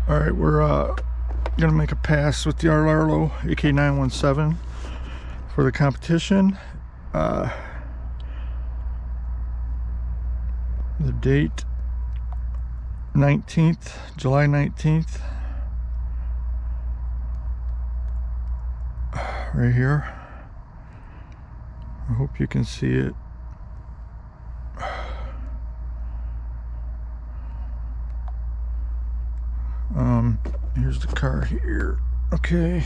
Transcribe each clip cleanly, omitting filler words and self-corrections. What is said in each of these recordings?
Alright, we're gonna make a pass with the Rlaarlo AK-917 for the competition. The date 19th, July 19th, right here. I hope you can see it. Here's the car here. Okay.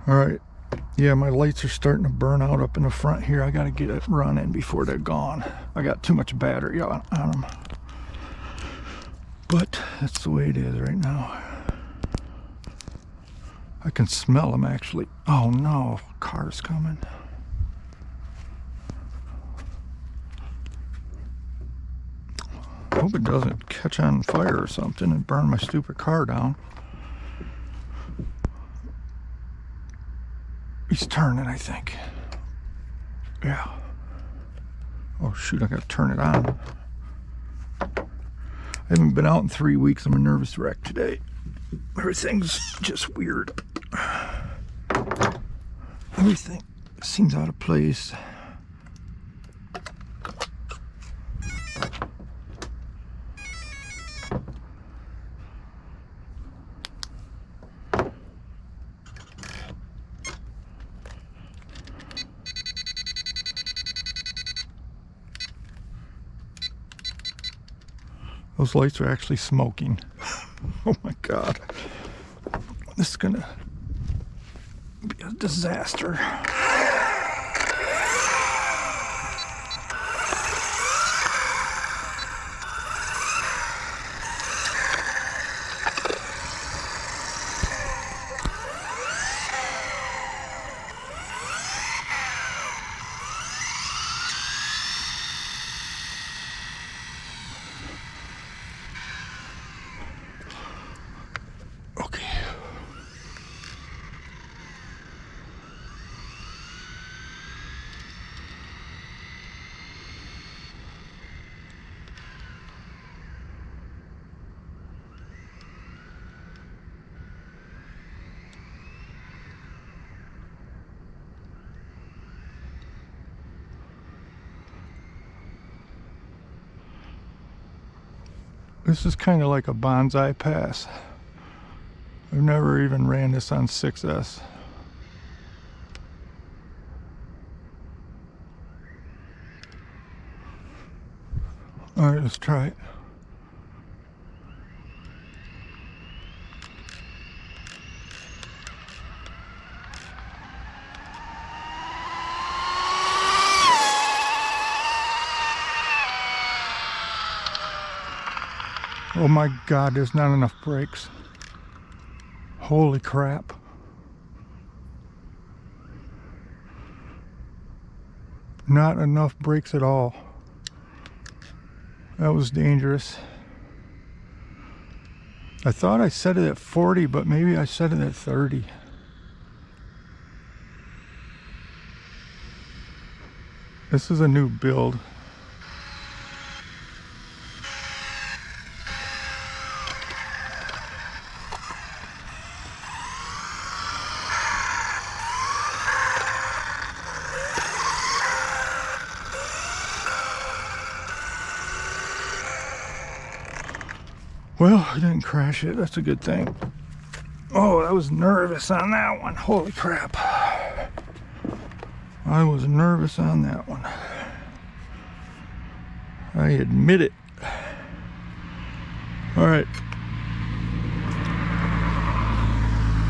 All right. Yeah, my lights are starting to burn out up in the front here. I got to get it running before they're gone. I got too much battery on them. But that's the way it is right now. I can smell them actually. Oh no, car's coming. I hope it doesn't catch on fire or something and burn my stupid car down. He's turning, I think. Yeah. Oh shoot, I gotta turn it on. I haven't been out in 3 weeks. I'm a nervous wreck today. Everything's just weird. Everything seems out of place. Those lights are actually smoking. Oh my God. This is gonna be a disaster. This is kind of like a bonsai pass. I've never even ran this on 6S. All right, let's try it. Oh my God, there's not enough brakes. Holy crap. Not enough brakes at all. That was dangerous. I thought I set it at 40, but maybe I set it at 30. This is a new build. Well, I didn't crash it. That's a good thing. Oh, I was nervous on that one. Holy crap. I was nervous on that one. I admit it. All right.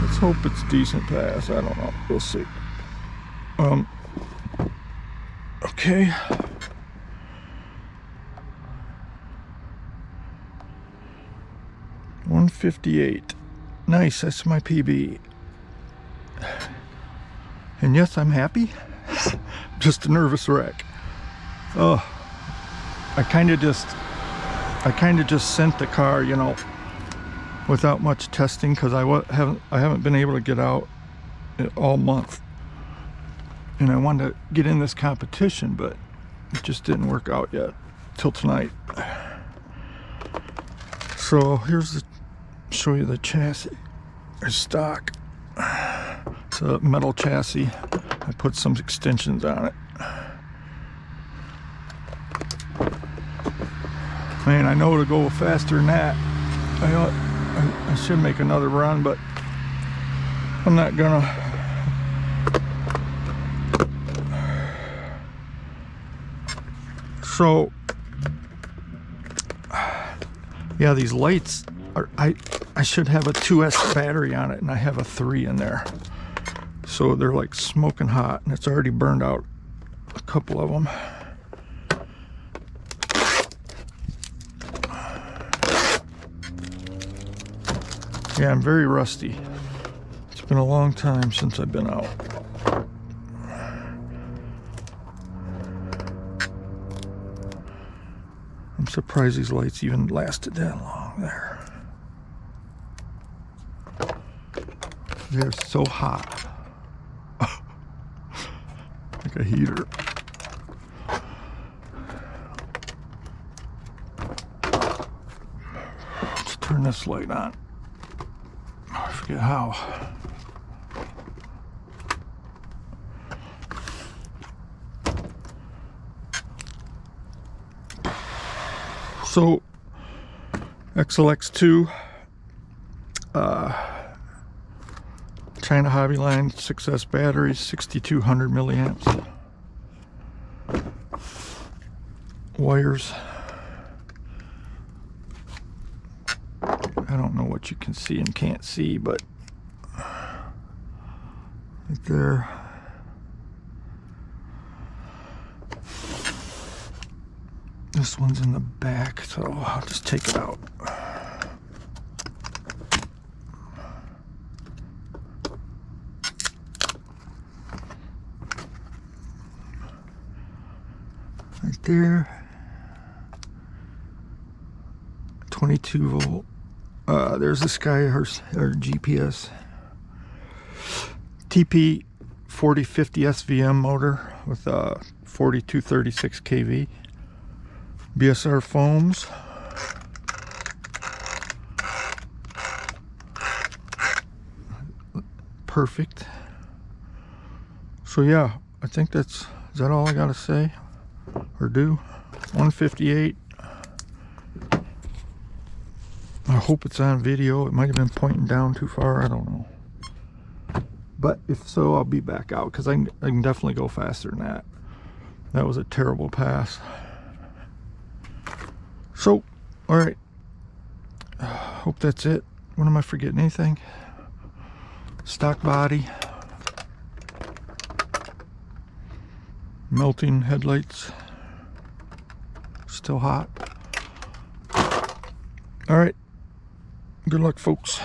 Let's hope it's decent pass. I don't know. We'll see. Okay. .158. Nice, that's my PB. And yes, I'm happy. Just a nervous wreck. Oh, I kind of just sent the car, you know, without much testing, because I haven't been able to get out all month, and I wanted to get in this competition, but it just didn't work out yet till tonight. So here's show you the chassis. There's stock. It's a metal chassis. I put some extensions on it. Man, I know to go faster than that. I should make another run, but I'm not gonna. So yeah, these lights are, I should have a 2S battery on it, and I have a 3 in there. So they're like smoking hot, and it's already burned out a couple of them. Yeah, I'm very rusty. It's been a long time since I've been out. I'm surprised these lights even lasted that long there. They're so hot. Like a heater. Let's turn this light on. I forget how. So XLX2 China Hobby Line 6S batteries, 6200 milliamps. Wires. I don't know what you can see and can't see, but right there. This one's in the back, so I'll just take it out. Right there. 22 volt. There's this guy, her GPS. TP 4050 SVM motor with 4236 kV. BSR foams. Perfect. So yeah, I think is that all I gotta say or do? 158. I hope it's on video. It might have been pointing down too far, I don't know. But if so, I'll be back out, because I can definitely go faster than that. That was a terrible pass. So, alright. Hope that's it. What am I forgetting? Anything? Stock body. Melting headlights. Still hot. Alright. Good luck, folks.